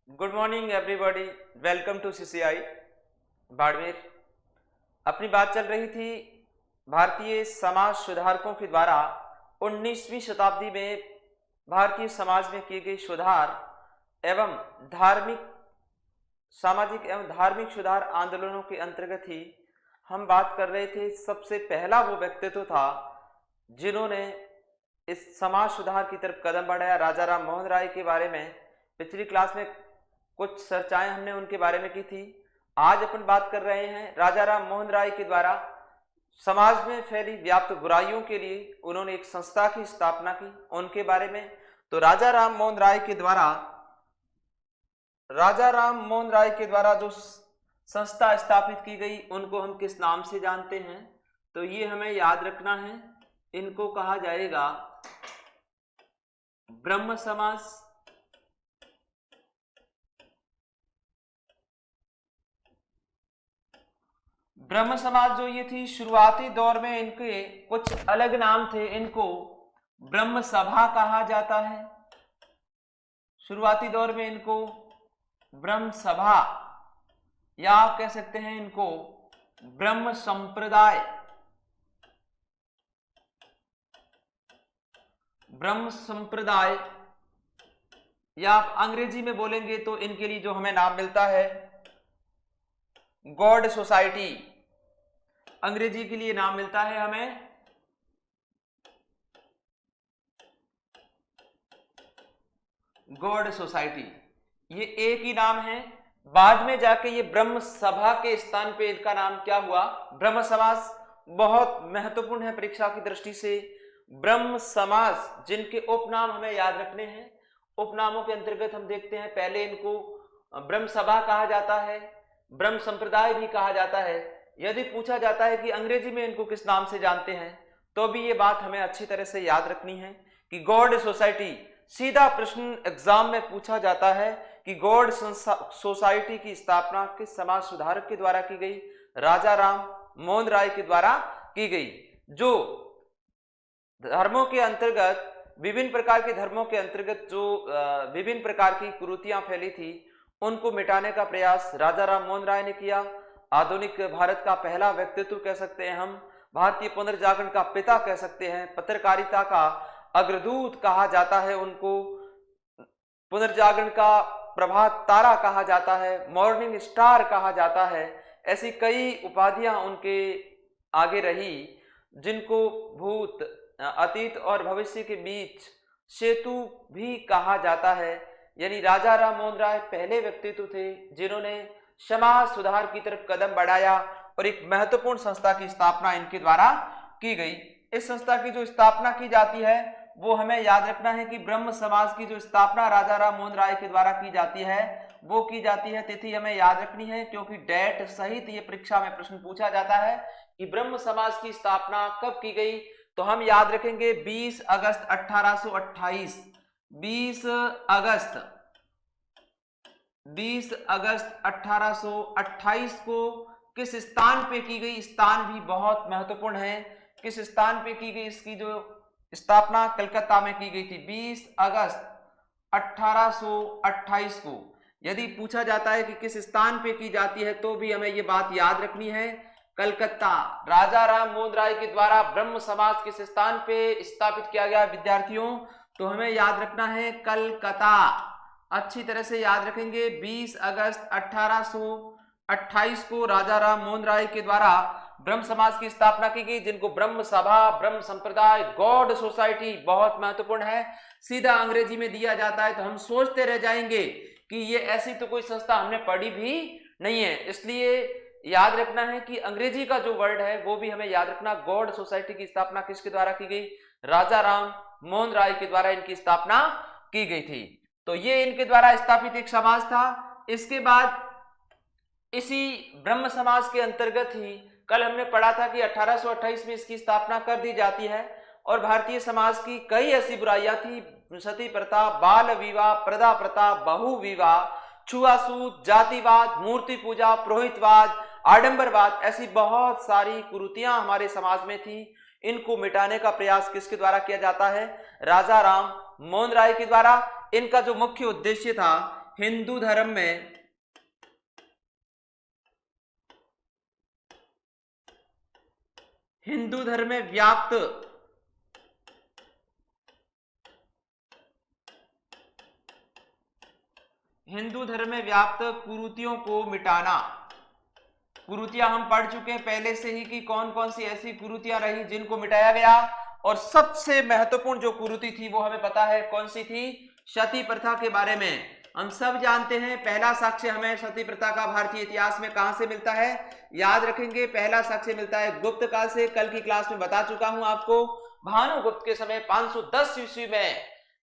Good morning everybody, welcome to CCI Barmer. अपनी बात चल रही थी भारतीय समाज सुधारकों के द्वारा 19वीं शताब्दी में भारतीय समाज में किए गए सुधार एवं सामाजिक एवं धार्मिक सुधार आंदोलनों के अंतर्गत ही हम बात कर रहे थे। सबसे पहला वो व्यक्तित्व था जिन्होंने इस समाज सुधार की तरफ कदम बढ़ाया, राजा राम मोहन राय के बारे में पिछली क्लास में कुछ चर्चाएं हमने उनके बारे में की थी। आज अपन बात कर रहे हैं राजा राम मोहन राय के द्वारा समाज में फैली व्याप्त बुराइयों के लिए उन्होंने एक संस्था की स्थापना की, उनके बारे में। तो राजा राम मोहन राय के द्वारा जो संस्था स्थापित की गई उनको हम किस नाम से जानते हैं, तो ये हमें याद रखना है। इनको कहा जाएगा ब्रह्म समाज। ब्रह्म समाज जो ये थी, शुरुआती दौर में इनके कुछ अलग नाम थे। इनको ब्रह्म सभा कहा जाता है। शुरुआती दौर में इनको ब्रह्म सभा या आप कह सकते हैं इनको ब्रह्म संप्रदाय, ब्रह्म संप्रदाय, या आप अंग्रेजी में बोलेंगे तो इनके लिए जो हमें नाम मिलता है गॉड सोसाइटी। अंग्रेजी के लिए नाम मिलता है हमें गॉड सोसाइटी। ये एक ही नाम है। बाद में जाके ये ब्रह्म सभा के स्थान पे इनका नाम क्या हुआ, ब्रह्म समाज। बहुत महत्वपूर्ण है परीक्षा की दृष्टि से। ब्रह्म समाज जिनके उपनाम हमें याद रखने हैं। उपनामों के अंतर्गत हम देखते हैं, पहले इनको ब्रह्म सभा कहा जाता है, ब्रह्म संप्रदाय भी कहा जाता है। यदि पूछा जाता है कि अंग्रेजी में इनको किस नाम से जानते हैं, तो भी ये बात हमें अच्छी तरह से याद रखनी है कि गॉड सोसाइटी। सीधा प्रश्न एग्जाम में पूछा जाता है कि गॉड सोसाइटी की स्थापना किस समाज सुधारक के द्वारा की गई, राजा राम मोहन राय के द्वारा की गई। जो धर्मों के अंतर्गत, विभिन्न प्रकार के धर्मों के अंतर्गत जो विभिन्न प्रकार की कुरीतियां फैली थी, उनको मिटाने का प्रयास राजा राम मोहन राय ने किया। आधुनिक भारत का पहला व्यक्तित्व कह सकते हैं हम, भारतीय पुनर्जागरण का पिता कह सकते हैं, पत्रकारिता का अग्रदूत कहा जाता है उनको, पुनर्जागरण का प्रभात तारा कहा जाता है, मॉर्निंग स्टार कहा जाता है। ऐसी कई उपाधियां उनके आगे रही, जिनको भूत, अतीत और भविष्य के बीच सेतु भी कहा जाता है। यानी राजा राम मोहन राय पहले व्यक्तित्व थे जिन्होंने समाज सुधार की तरफ कदम बढ़ाया और एक महत्वपूर्ण संस्था की स्थापना इनके द्वारा की गई। इस संस्था की जो स्थापना की जाती है वो हमें याद रखना है कि ब्रह्म समाज की जो स्थापना राजा राम मोहन राय के द्वारा की जाती है, वो की जाती है, तिथि हमें याद रखनी है, क्योंकि डेट सहित ये परीक्षा में प्रश्न पूछा जाता है कि ब्रह्म समाज की स्थापना कब की गई। तो हम याद रखेंगे 20 अगस्त 1828। 20 अगस्त 1828 को किस स्थान पे की गई, स्थान भी बहुत महत्वपूर्ण है। किस स्थान पे की गई, इसकी जो स्थापना कलकत्ता में की गई थी 20 अगस्त 1828 को। यदि पूछा जाता है कि किस स्थान पे की जाती है, तो भी हमें ये बात याद रखनी है, कलकत्ता। राजा राम मोहन राय के द्वारा ब्रह्म समाज किस स्थान पे स्थापित किया गया विद्यार्थियों, तो हमें याद रखना है कलकत्ता। अच्छी तरह से याद रखेंगे। 20 अगस्त 1828 को राजा राम मोहन राय के द्वारा ब्रह्म समाज की स्थापना की गई, जिनको ब्रह्म सभा, ब्रह्म संप्रदाय, गॉड सोसाइटी, बहुत महत्वपूर्ण है। सीधा अंग्रेजी में दिया जाता है तो हम सोचते रह जाएंगे कि ये ऐसी तो कोई संस्था हमने पढ़ी भी नहीं है। इसलिए याद रखना है कि अंग्रेजी का जो वर्ड है वो भी हमें याद रखना। गॉड सोसाइटी की स्थापना किसके द्वारा की गई, राजा राम मोहन राय के द्वारा इनकी स्थापना की गई थी। तो ये इनके द्वारा स्थापित एक समाज था। इसके बाद इसी ब्रह्म समाज के अंतर्गत ही कल हमने पढ़ा था कि 1828 में इसकी स्थापना कर दी जाती है। और भारतीय समाज की कई ऐसी बुराइयां थी, सती प्रथा, बाल विवाह, प्रदा प्रथा, बहु विवाह, छुआछूत, जातिवाद, मूर्ति पूजा, पुरोहितवाद, आडंबरवाद, ऐसी बहुत सारी कुरीतियां हमारे समाज में थी। इनको मिटाने का प्रयास किसके द्वारा किया जाता है, राजा राम मोहन राय के द्वारा। इनका जो मुख्य उद्देश्य था हिंदू धर्म में व्याप्त कुरीतियों को मिटाना। कुरीतियां हम पढ़ चुके हैं पहले से ही कि कौन कौन सी ऐसी कुरीतियां रही जिनको मिटाया गया, और सबसे महत्वपूर्ण जो कुरीति थी वो हमें पता है कौन सी थी, सती प्रथा के बारे में हम सब जानते हैं। पहला साक्ष्य हमें सती प्रथा का भारतीय इतिहास में कहां से मिलता है, याद रखेंगे, पहला साक्ष्य मिलता है गुप्त काल से। कल की क्लास में बता चुका हूं आपको, भानुगुप्त के समय 510 ईस्वी में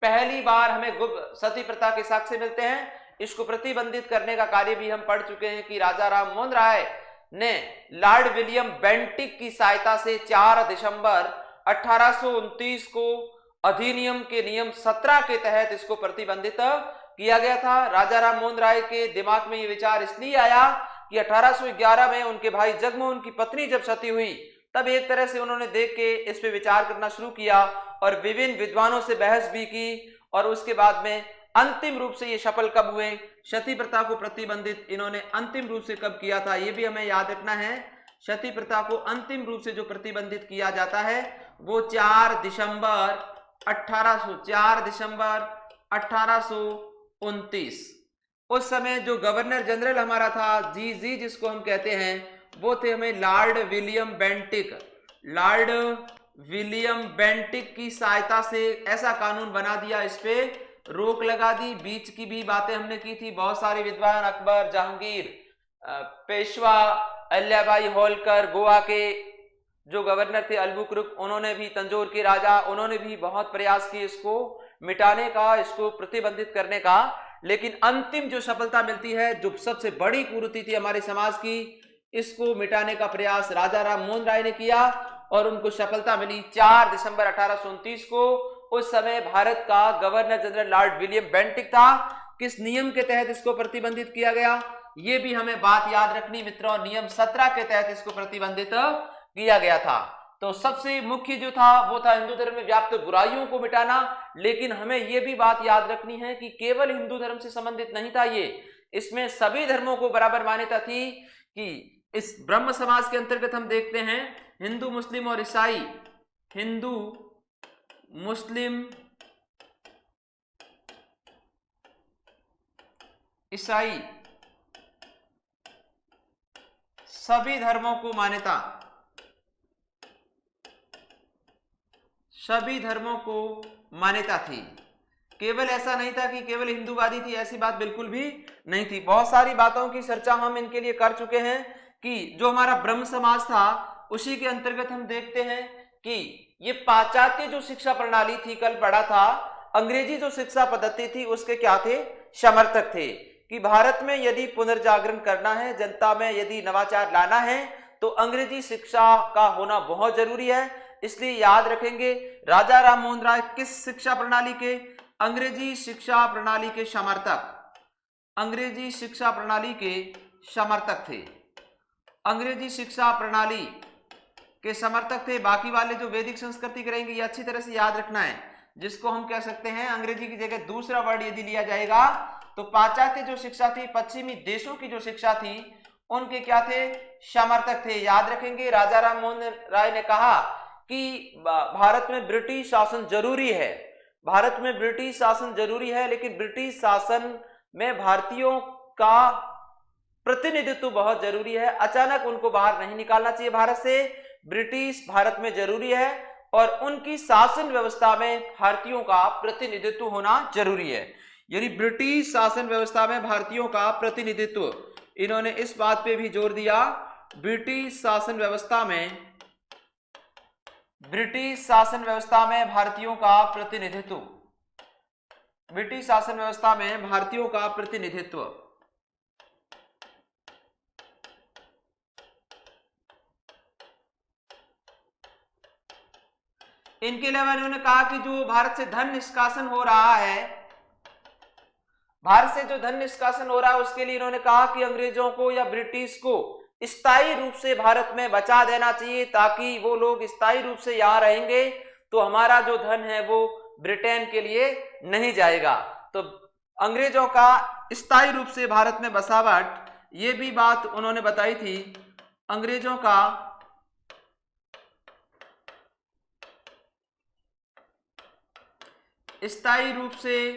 पहली बार हमें गुप्त सती प्रथा के साक्ष्य मिलते हैं। इसको प्रतिबंधित करने का कार्य भी हम पढ़ चुके हैं कि राजा राम मोहन राय ने लॉर्ड विलियम बेंटिक की सहायता से 4 दिसंबर 1829 को अधिनियम के नियम 17 के तहत इसको प्रतिबंधित किया गया था। राजा राम मोहन राय के दिमाग में यह विचार इसलिए आया कि 1811 में उनके भाई जगमोहन की पत्नी जब सती हुई तब एक तरह से उन्होंने देख के इस पे विचार करना शुरू किया और विभिन्न विद्वानों से बहस भी की, और उसके बाद में अंतिम रूप से ये सफल कब हुए, सती प्रथा को प्रतिबंधित इन्होंने अंतिम रूप से कब किया था, ये भी हमें याद रखना है। सती प्रथा को अंतिम रूप से जो प्रतिबंधित किया जाता है वो 4 दिसंबर 1829। उस समय जो गवर्नर जनरल हमारा था जी जिसको हम कहते हैं, वो थे हमें लॉर्ड विलियम बेंटिक की सहायता से ऐसा कानून बना दिया, इस पे रोक लगा दी। बीच की भी बातें हमने की थी, बहुत सारे विद्वान अकबर, जहांगीर, पेशवा, अल्लाबाई होलकर, गोवा के जो गवर्नर थे अल्बुकर्क, उन्होंने भी, तंजौर के राजा, उन्होंने भी बहुत प्रयास किए इसको मिटाने का, इसको प्रतिबंधित करने का, लेकिन अंतिम जो सफलता मिलती है, जो सबसे बड़ी कुरीति थी हमारे समाज की, इसको मिटाने का प्रयास राजा राम मोहन राय ने किया और उनको सफलता मिली 4 दिसंबर 1829 को। उस समय भारत का governor general Lord William Bentinck था। किस नियम के तहत इसको प्रतिबंधित किया गया, ये भी हमें बात याद रखनी मित्रों, नियम 17 के तहत इसको प्रतिबंधित किया गया था। तो सबसे मुख्य जो था वो था हिंदू धर्म में व्याप्त बुराइयों को मिटाना, लेकिन हमें यह भी बात याद रखनी है कि केवल हिंदू धर्म से संबंधित नहीं था ये, इसमें सभी धर्मों को बराबर मान्यता थी। कि इस ब्रह्म समाज के अंतर्गत हम देखते हैं हिंदू, मुस्लिम और ईसाई, हिंदू, मुस्लिम, ईसाई सभी धर्मों को मान्यता, सभी धर्मों को मान्यता थी। केवल ऐसा नहीं था कि केवल हिंदूवादी थी, ऐसी बात बिल्कुल भी नहीं थी। बहुत सारी बातों की चर्चा हम इनके लिए कर चुके हैं कि जो हमारा ब्रह्म समाज था उसी के अंतर्गत हम देखते हैं कि ये पाश्चात्य जो शिक्षा प्रणाली थी, कल पढ़ा था, अंग्रेजी जो शिक्षा पद्धति थी उसके क्या थे, समर्थक थे। कि भारत में यदि पुनर्जागरण करना है, जनता में यदि नवाचार लाना है, तो अंग्रेजी शिक्षा का होना बहुत जरूरी है। इसलिए याद रखेंगे राजा राम मोहन राय किस शिक्षा प्रणाली के, अंग्रेजी शिक्षा प्रणाली के समर्थक, अंग्रेजी शिक्षा प्रणाली के समर्थक थे, अंग्रेजी शिक्षा प्रणाली के समर्थक थे। बाकी वाले जो वैदिक संस्कृति करेंगे ये अच्छी तरह से याद रखना है, जिसको हम कह सकते हैं अंग्रेजी की जगह दूसरा वर्ड यदि लिया जाएगा तो पाश्चात्य जो शिक्षा थी, पश्चिमी देशों की जो शिक्षा थी, उनके क्या थे, समर्थक थे। याद रखेंगे राजा राम मोहन राय ने कहा कि भारत में ब्रिटिश शासन जरूरी है, भारत में ब्रिटिश शासन जरूरी है, लेकिन ब्रिटिश शासन में भारतीयों का प्रतिनिधित्व बहुत जरूरी है। अचानक उनको बाहर नहीं निकालना चाहिए भारत से, ब्रिटिश भारत में जरूरी है और उनकी शासन व्यवस्था में भारतीयों का प्रतिनिधित्व होना जरूरी है। यानी ब्रिटिश शासन व्यवस्था में भारतीयों का प्रतिनिधित्व, इन्होंने इस बात पे भी जोर दिया, ब्रिटिश शासन व्यवस्था में, ब्रिटिश शासन व्यवस्था में भारतीयों का प्रतिनिधित्व, ब्रिटिश शासन व्यवस्था में भारतीयों का प्रतिनिधित्व। इनके अलावा इन्होंने कहा कि जो भारत से धन निष्कासन हो रहा है, भारत से जो धन निष्कासन हो रहा है उसके लिए इन्होंने कहा कि अंग्रेजों को या ब्रिटिश को स्थायी रूप से भारत में बचा देना चाहिए, ताकि वो लोग स्थायी रूप से यहां रहेंगे तो हमारा जो धन है वो ब्रिटेन के लिए नहीं जाएगा। तो अंग्रेजों का स्थायी रूप से भारत में बसावट, ये भी बात उन्होंने बताई थी। अंग्रेजों का स्थायी रूप से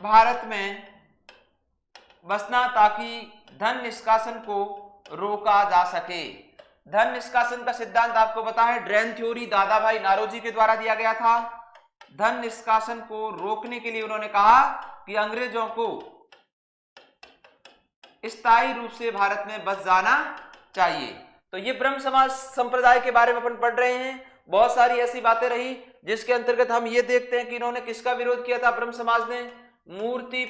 भारत में बसना ताकि धन निष्कासन को रोका जा सके। धन निष्कासन का सिद्धांत आपको पता है, ड्रेन थ्योरी दादा भाई नारोजी के द्वारा दिया गया था। धन निष्कासन को रोकने के लिए उन्होंने कहा कि अंग्रेजों को स्थायी रूप से भारत में बस जाना चाहिए। तो ये ब्रह्म समाज संप्रदाय के बारे में अपन पढ़ रहे हैं। बहुत सारी ऐसी बातें रही जिसके अंतर्गत हम ये देखते हैं कि इन्होंने किसका विरोध किया था। ब्रह्म समाज ने मूर्ति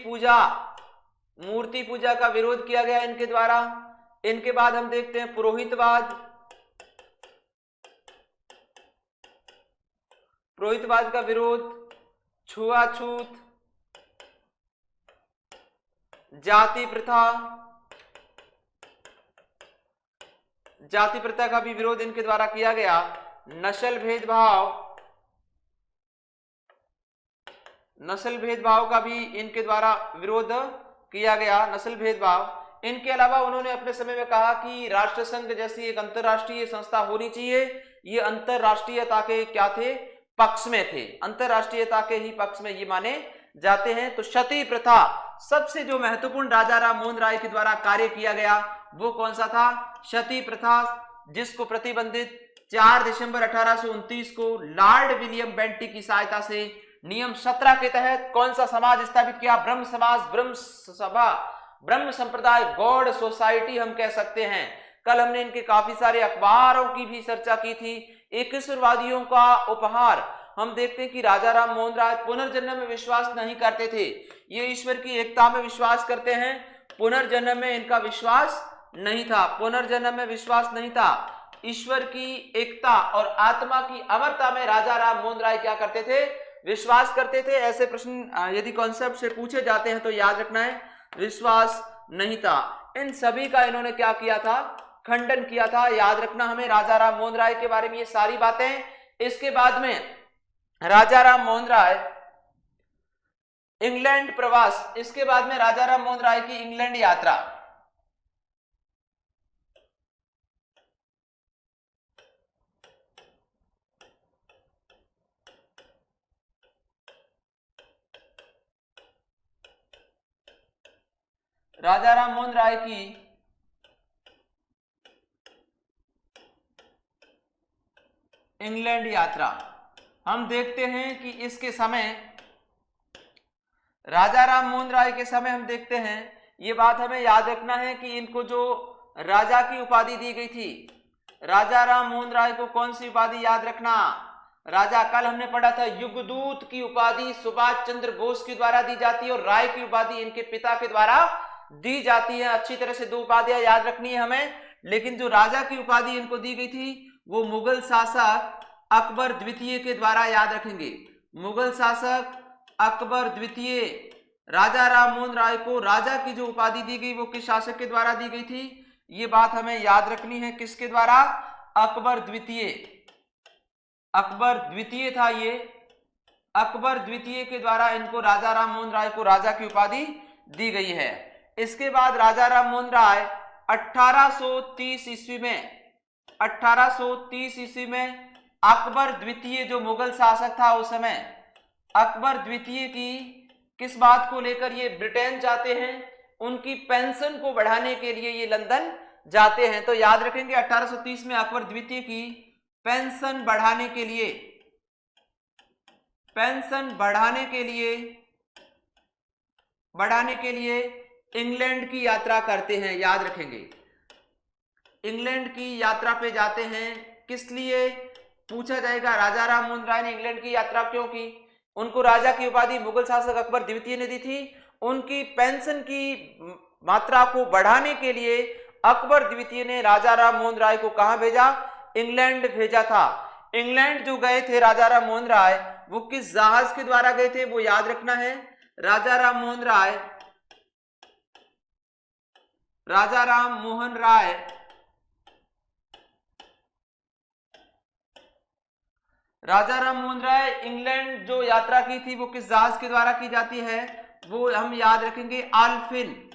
पूजा का विरोध किया गया इनके द्वारा। इनके बाद हम देखते हैं पुरोहितवाद का विरोध, छुआछूत, जाति प्रथा का भी विरोध इनके द्वारा किया गया। नस्ल भेदभाव का भी इनके द्वारा विरोध किया गया, नस्ल भेदभाव। इनके अलावा उन्होंने अपने समय में कहा कि राष्ट्रसंघ जैसी एक अंतरराष्ट्रीय संस्था होनी चाहिए। ये अंतरराष्ट्रीयता के क्या थे, पक्ष में थे, अंतरराष्ट्रीयता के ही पक्ष में ये माने जाते हैं। तो सती प्रथा, सबसे जो महत्वपूर्ण राजा राम मोहन राय के द्वारा कार्य किया गया वो कौन सा था, सती प्रथा, जिसको प्रतिबंधित 4 दिसंबर 1829 को लॉर्ड विलियम बेंटिक की सहायता से नियम 17 के तहत कौन सा समाज स्थापित किया, ब्रह्म समाज, ब्रह्म सभा, ब्रह्म संप्रदाय, गॉड सोसाइटी हम कह सकते हैं। कल हमने इनके काफी सारे अखबारों की भी चर्चा की थी। ईश्वरवादियों का उपहार, हम देखते हैं कि राजा राम मोहन राय पुनर्जन्म में विश्वास नहीं करते थे। ये ईश्वर की एकता में विश्वास करते हैं, पुनर्जन्म में इनका विश्वास नहीं था, पुनर्जन्म में विश्वास नहीं था। ईश्वर की एकता और आत्मा की अमरता में राजा राम मोहन राय क्या करते थे, विश्वास करते थे। ऐसे प्रश्न यदि कॉन्सेप्ट से पूछे जाते हैं तो याद रखना है, विश्वास नहीं था। इन सभी का इन्होंने क्या किया था, खंडन किया था। याद रखना हमें राजा राम मोहन राय के बारे में ये सारी बातें। इसके बाद में राजा राम मोहन राय इंग्लैंड प्रवास, इसके बाद में राजा राम मोहन राय की इंग्लैंड यात्रा। राजा राम मोहन राय की इंग्लैंड यात्रा, हम देखते हैं कि इसके समय, राजा राम मोहन राय के समय हम देखते हैं, ये बात हमें याद रखना है कि इनको जो राजा की उपाधि दी गई थी, राजा राम मोहन राय को कौन सी उपाधि याद रखना, राजा, कल हमने पढ़ा था युगदूत की उपाधि सुभाष चंद्र बोस के द्वारा दी जाती है और राय की उपाधि इनके पिता के द्वारा दी जाती है। अच्छी तरह से 2 उपाधियां याद रखनी है हमें। लेकिन जो राजा की उपाधि इनको दी गई थी वो मुगल शासक अकबर द्वितीय के द्वारा, याद रखेंगे, मुगल शासक अकबर द्वितीय, राजा राम मोहन राय को राजा की जो उपाधि दी गई वो किस शासक के द्वारा दी गई थी, ये बात हमें याद रखनी है। किसके द्वारा, अकबर द्वितीय, अकबर द्वितीय था ये, अकबर द्वितीय के द्वारा इनको राजा राम मोहन राय को राजा की उपाधि दी गई है। इसके बाद राजा राम मोहन राय 1830 ईस्वी में अकबर द्वितीय जो मुगल शासक था उस समय, अकबर द्वितीय की किस बात को लेकर ये ब्रिटेन जाते हैं, उनकी पेंशन को बढ़ाने के लिए ये लंदन जाते हैं। तो याद रखेंगे 1830 में अकबर द्वितीय की पेंशन बढ़ाने के लिए इंग्लैंड की यात्रा करते हैं। याद रखेंगे, इंग्लैंड की यात्रा पे जाते हैं। किस लिए पूछा जाएगा, राजा राम मोहन राय ने इंग्लैंड की यात्रा क्यों की, उनको राजा की उपाधि मुगल शासक अकबर द्वितीय ने दी थी। उनकी पेंशन की मात्रा को बढ़ाने के लिए अकबर द्वितीय ने राजा राम मोहन राय को कहां भेजा, इंग्लैंड भेजा था। इंग्लैंड जो गए थे राजा राम मोहन राय, वो किस जहाज के द्वारा गए थे, वो याद रखना है। राजा राम मोहन राजा राम मोहन राय इंग्लैंड जो यात्रा की थी वो किस जहाज के द्वारा की जाती है, वो हम याद रखेंगे आल्फिन।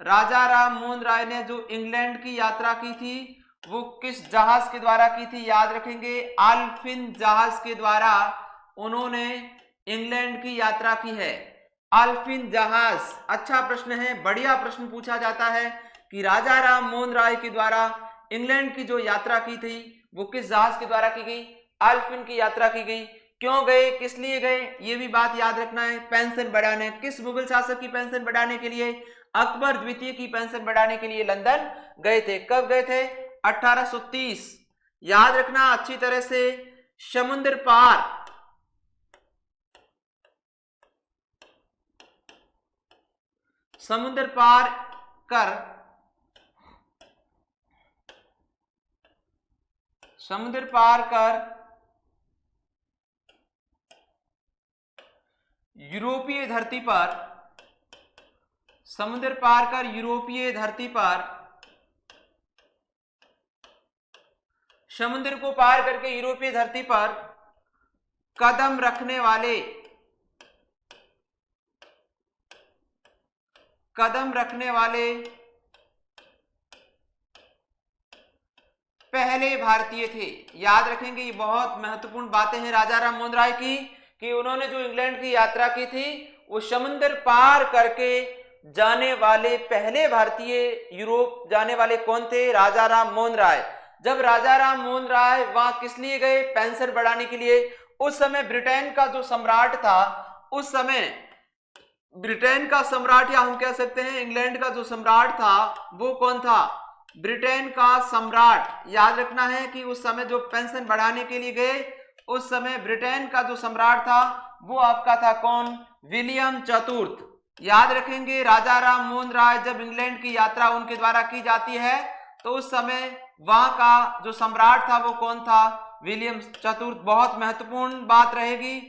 राजा राम मोहन राय ने जो इंग्लैंड की यात्रा की थी वो किस जहाज के द्वारा की थी, याद रखेंगे आल्फिन जहाज के द्वारा उन्होंने इंग्लैंड की यात्रा की है। आल्फिन जहाज, अच्छा प्रश्न है, बढ़िया प्रश्न पूछा जाता है कि राजा राम मोहन राय के द्वारा इंग्लैंड की जो यात्रा की थी वो किस जहाज के द्वारा की गई, आल्फिन की यात्रा की गई। क्यों गए, किस लिए गए, ये भी बात याद रखना है। पेंशन बढ़ाने, किस मुगल शासक की पेंशन बढ़ाने के लिए, अकबर द्वितीय की पेंशन बढ़ाने के लिए लंदन गए थे। कब गए थे, 1830। याद रखना अच्छी तरह से, समुद्र पार समुद्र पार कर समुद्र पार कर यूरोपीय धरती पर, समुद्र पार कर यूरोपीय धरती पर, समुद्र को पार करके यूरोपीय धरती पर कदम रखने वाले पहले भारतीय थे। याद रखेंगे, ये बहुत महत्वपूर्ण बातें हैं राजा राम मोहन राय की, कि उन्होंने जो इंग्लैंड की यात्रा की थी वो समुद्र पार करके जाने वाले पहले भारतीय यूरोप जाने वाले कौन थे, राजा राम मोहन राय। जब राजा राम मोहन राय वहां किस लिए गए, पेंशन बढ़ाने के लिए। उस समय ब्रिटेन का जो सम्राट था, उस समय ब्रिटेन का सम्राट, या हम कह सकते हैं इंग्लैंड का जो सम्राट था वो कौन था, ब्रिटेन का सम्राट। याद रखना है कि उस समय जो पेंशन बढ़ाने के लिए गए, उस समय ब्रिटेन का जो सम्राट था वो आपका था कौन, विलियम चतुर्थ। याद रखेंगे, राजा राम मोहन राय जब इंग्लैंड की यात्रा उनके द्वारा की जाती है तो उस समय वहां का जो सम्राट था वो कौन था, विलियम चतुर्थ। बहुत महत्वपूर्ण बात रहेगी,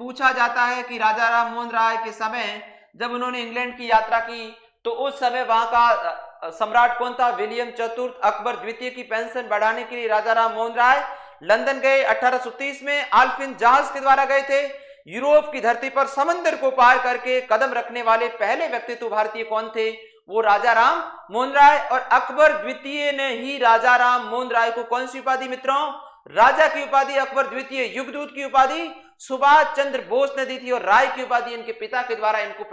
पूछा जाता है कि राजा राम मोहन राय के समय जब उन्होंने इंग्लैंड की यात्रा की तो उस समय वहां का सम्राट कौन था, विलियम चतुर्थ। अकबर द्वितीय की पेंशन बढ़ाने के लिए राजा राम मोहन राय लंदन गए। 1830 में आल्फिन जहाज के द्वारा गए थे। यूरोप की धरती पर समंदर को पार करके कदम रखने वाले पहले व्यक्तित्व भारतीय कौन थे, वो राजा राम मोहन राय। और अकबर द्वितीय ने ही राजा राम मोहन राय को कौन सी उपाधि मित्रों, राजा की उपाधि अकबर द्वितीय, युगदूत की उपाधि सुभाष चंद्र बोस ने दी थी, और राय की उपाधि इनके पिता के द्वारा इनको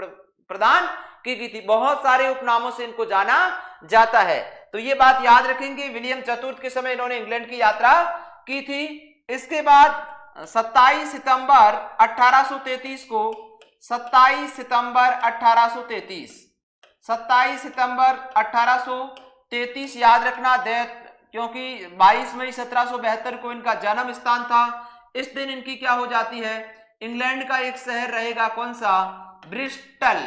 प्रदान की गई थी। बहुत सारे उपनामों से इनको जाना जाता है, तो ये बात याद रखेंगे। विलियम चतुर्थ के समय इन्होंने इंग्लैंड की यात्रा की थी। इसके बाद 27 सितंबर 1833 को, 27 सितंबर 1833 याद रखना, क्योंकि 22 मई 1772 को इनका जन्म स्थान था। इस दिन इनकी क्या हो जाती है, इंग्लैंड का एक शहर रहेगा कौन सा, ब्रिस्टल।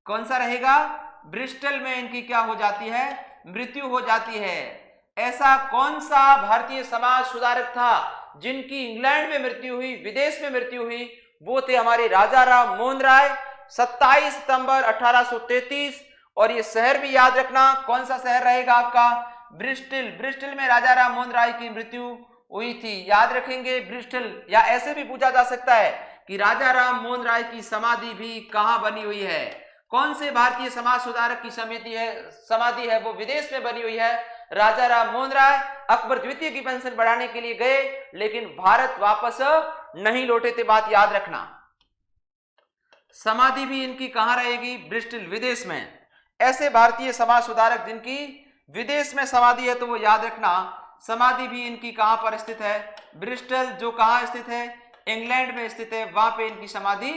कौन सा रहेगा, ब्रिस्टल में इनकी क्या हो जाती है, मृत्यु हो जाती है। ऐसा कौन सा भारतीय समाज सुधारक था जिनकी इंग्लैंड में मृत्यु हुई, विदेश में मृत्यु हुई, वो थे हमारे राजा राम मोहन राय। 27 सितंबर 1833, और ये शहर भी याद रखना, कौन सा शहर रहेगा आपका, ब्रिस्टल। ब्रिस्टल में राजा राम मोहन राय की मृत्यु हुई थी, याद रखेंगे ब्रिस्टल। या ऐसे भी पूछा जा सकता है कि राजा राम मोहन राय की समाधि भी कहां बनी हुई है, कौन से भारतीय समाज सुधारक की समाधि है वो विदेश में बनी हुई है। राजा राम मोहन राय अकबर द्वितीय की पेंशन बढ़ाने के लिए गए, लेकिन भारत वापस नहीं लौटे थे, बात याद रखना। समाधि भी इनकी कहां रहेगी, ब्रिस्टल, विदेश में। ऐसे भारतीय समाज सुधारक जिनकी विदेश में समाधि है, तो वो याद रखना, समाधि भी इनकी कहां पर स्थित है, ब्रिस्टल, जो कहां स्थित है, इंग्लैंड में स्थित है, वहां पे इनकी समाधि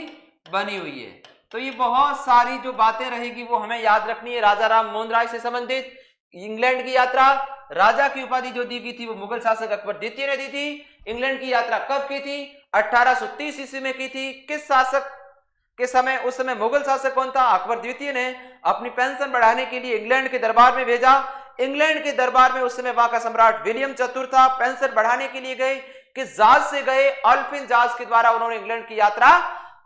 बनी हुई है। तो ये बहुत सारी जो बातें रहेगी वो हमें याद रखनी है राजा राम मोहन राय से संबंधित। इंग्लैंड की यात्रा, राजा की उपाधि जो दी गई थी वो मुगल शासक अकबर द्वितीय ने दी थी। इंग्लैंड की यात्रा कब की थी, 1830 ईस्वी में की थी। किस शासक के समय, उस समय मुगल शासक कौन था, अकबर द्वितीय ने अपनी पेंशन बढ़ाने के लिए इंग्लैंड के दरबार में भेजा। इंग्लैंड के दरबार में उस समय वहां का सम्राट विलियम चतुर्थ था। पेंशन बढ़ाने के लिए गए, किस जहाज से गए, आल्फिन जहाज के द्वारा उन्होंने इंग्लैंड की यात्रा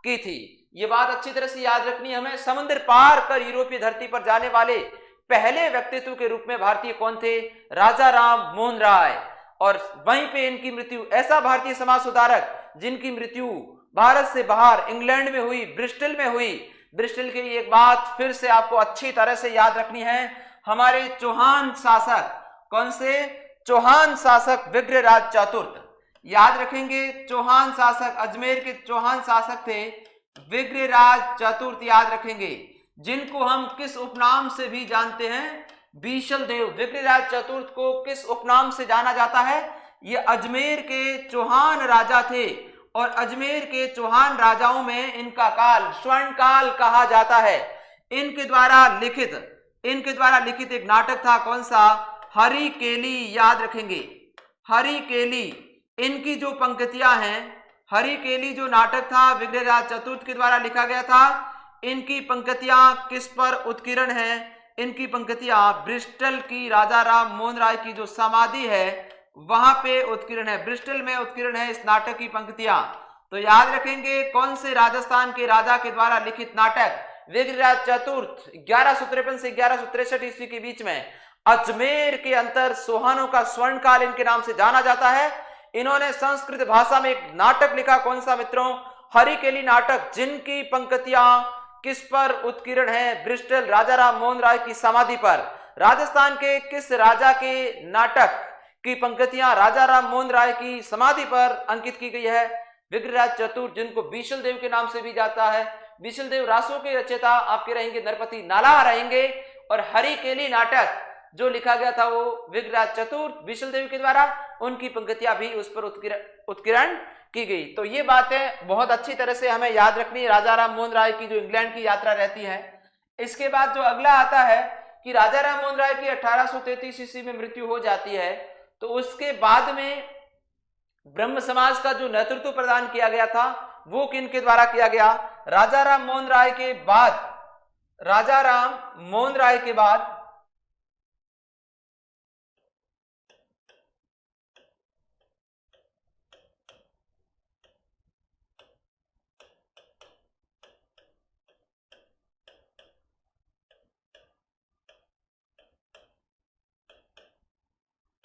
की थी। ये बात अच्छी तरह से याद रखनी है हमें। समुद्र पार कर यूरोपीय धरती पर जाने वाले पहले व्यक्तित्व के रूप में भारतीय कौन थे, राजा राम मोहन राय। और वहीं पे इनकी मृत्यु, ऐसा भारतीय समाज सुधारक जिनकी मृत्यु भारत से बाहर इंग्लैंड में हुई, ब्रिस्टल में हुई। ब्रिस्टल की एक बात फिर से आपको अच्छी तरह से याद रखनी है, हमारे चौहान शासक, कौन से? चौहान शासक विग्रहराज चतुर्थ, याद रखेंगे। चौहान शासक, अजमेर के चौहान शासक थे विग्रहराज चतुर्थ, याद रखेंगे, जिनको हम किस उपनाम से भी जानते हैं? बीशल देव। विग्रहराज चतुर्थ को किस उपनाम से जाना जाता है? ये अजमेर के चौहान राजा थे और अजमेर के चौहान राजाओं में इनका काल स्वर्ण काल कहा जाता है। इनके द्वारा लिखित एक नाटक था, कौन सा? हरि केली, याद रखेंगे, हरि केली। इनकी जो पंक्तियां हैं, हरि केली जो नाटक था विग्रहराज चतुर्थ के द्वारा लिखा गया था, इनकी पंक्तियां किस पर उत्कीर्ण है? इनकी पंक्तियां ब्रिस्टल की राजा राम मोहन राय की जो समाधि है वहां पे उत्कीर्ण है, ब्रिस्टल में उत्कीर्ण है इस नाटक की पंक्तियां। तो याद रखेंगे कौन से राजस्थान के राजा के द्वारा लिखित नाटक विग्रहराज चतुर्थ 1153 से 1163 ईस्वी के बीच में अजमेर के अंतर सोहानों का स्वर्ण काल इनके नाम से जाना जाता है। इन्होंने संस्कृत भाषा में एक नाटक लिखा, कौन सा मित्रों? हरिकेली नाटक, जिनकी पंक्तियां किस पर उत्कीर्ण है? ब्रिस्टल राजा राम मोहन राय की समाधि पर। राजस्थान के किस राजा के नाटक की पंक्तियां राजा राम मोहन राय की समाधि पर अंकित की गई है? विग्रहराज चतुर्थ, जिनको बीशल देव के नाम से भी जाता है। बीशल देव रासों के रचयिता आपके रहेंगे नरपति नालाह रहेंगे, और हरिकेली नाटक जो लिखा गया था वो विग्रहराज चतुर्थ बीशल देव के द्वारा, उनकी पंक्तियां भी उस पर उत्कीर्ण की गई। तो ये बातें बहुत अच्छी तरह से हमें याद रखनी है। राजा राम मोहन राय की जो इंग्लैंड की यात्रा रहती है, इसके बाद जो अगला आता है कि राजा राम मोहन राय की 1833 ईस्वी में मृत्यु हो जाती है, तो उसके बाद में ब्रह्म समाज का जो नेतृत्व प्रदान किया गया था वो किनके द्वारा किया गया? राजा राम मोहन राय के बाद, राजा राम मोहन राय के बाद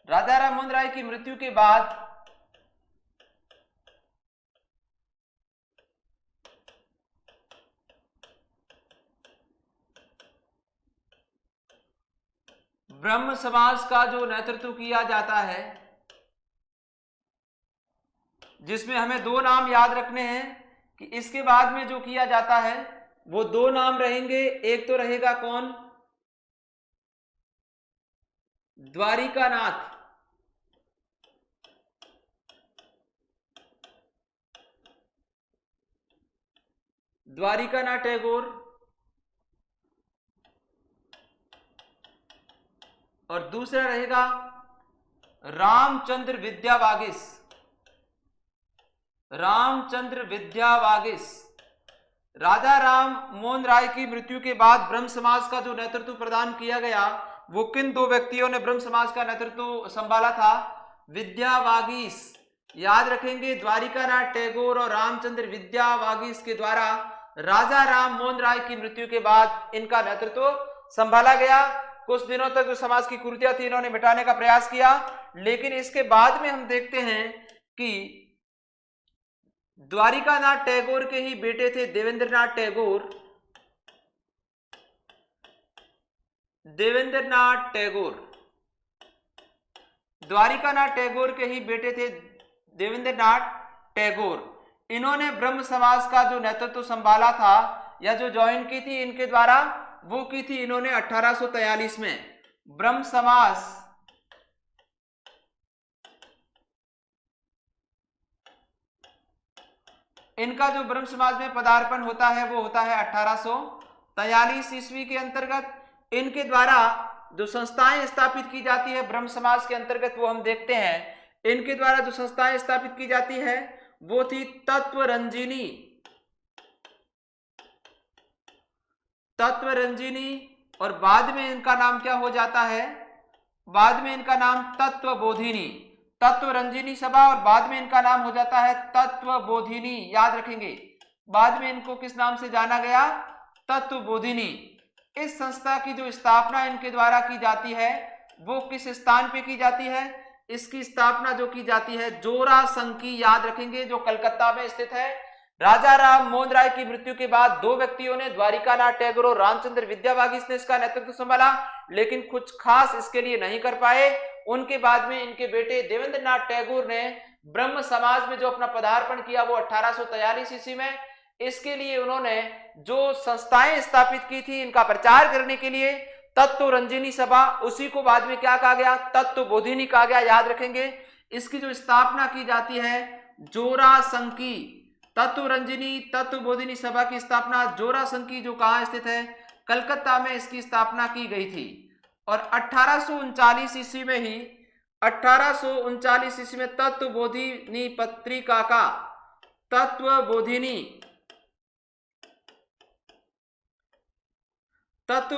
राजा राम मोहन राय की मृत्यु के बाद ब्रह्म समाज का जो नेतृत्व किया जाता है, जिसमें हमें दो नाम याद रखने हैं कि इसके बाद में जो किया जाता है वो दो नाम रहेंगे। एक तो रहेगा कौन? द्वारिकानाथ, द्वारिकानाथ टैगोर, और दूसरा रहेगा रामचंद्र विद्यावागिस, रामचंद्र विद्यावागिस। राजा राम मोहन राय की मृत्यु के बाद ब्रह्म समाज का जो नेतृत्व प्रदान किया गया वो किन दो व्यक्तियों ने ब्रह्म समाज का नेतृत्व संभाला था? विद्यावागीस, याद रखेंगे, द्वारिकानाथ टैगोर और रामचंद्र विद्यावागीस के द्वारा राजा राम मोहन राय की मृत्यु के बाद इनका नेतृत्व संभाला गया। कुछ दिनों तक जो समाज की कुरीतियां थी इन्होंने मिटाने का प्रयास किया, लेकिन इसके बाद में हम देखते हैं कि द्वारिकानाथ टैगोर के ही बेटे थे देवेंद्रनाथ टैगोर, देवेंद्रनाथ टैगोर, द्वारिकानाथ टैगोर के ही बेटे थे देवेंद्रनाथ टैगोर। इन्होंने ब्रह्म समाज का जो नेतृत्व संभाला था या जो ज्वाइन की थी इनके द्वारा, वो की थी इन्होंने 1843 में। ब्रह्म समाज इनका जो ब्रह्म समाज में पदार्पण होता है वो होता है 1843 ईस्वी के अंतर्गत। इनके द्वारा जो संस्थाएं स्थापित की जाती है ब्रह्म समाज के अंतर्गत वो हम देखते हैं। इनके द्वारा जो संस्थाएं स्थापित की जाती है वो थी तत्वरंजिनी, तत्वरंजिनी, और बाद में इनका नाम क्या हो जाता है? बाद में इनका नाम तत्वबोधिनी, तत्वरंजिनी सभा, और बाद में इनका नाम हो जाता है तत्वबोधिनी। याद रखेंगे बाद में इनको किस नाम से जाना गया? तत्वबोधिनी। इस संस्था की जो स्थापना इनके द्वारा की जाती है वो किस स्थान पे की जाती है? इसकी स्थापना जो की जाती है जोरा संघ की, याद रखेंगे, जो कलकत्ता में स्थित है। राजा राम मोहन राय की मृत्यु के बाद दो व्यक्तियों ने, द्वारिकानाथ टैगोर और रामचंद्र विद्यावागीश ने इसका नेतृत्व संभाला, लेकिन कुछ खास इसके लिए नहीं कर पाए। उनके बाद में इनके बेटे देवेंद्रनाथ टैगोर ने ब्रह्म समाज में जो अपना पदार्पण किया वो 1843 ईस्वी में। इसके लिए उन्होंने जो संस्थाएं स्थापित की थी इनका प्रचार करने के लिए, तत्व रंजनी सभा, उसी को बाद में क्या कहा गया, तत्व बोधिनी कहा गया, याद रखेंगे। इसकी जो स्थापना की जाती है जोरा संघ की, तत्व रंजनी तत्व बोधिनी सभा की स्थापना जोरा संघ की, जो कहां स्थित है, कलकत्ता में इसकी स्थापना की गई थी। और 1839 ईस्वी में ही 1839 ईस्वी में तत्व बोधिनी पत्रिका का, तत्व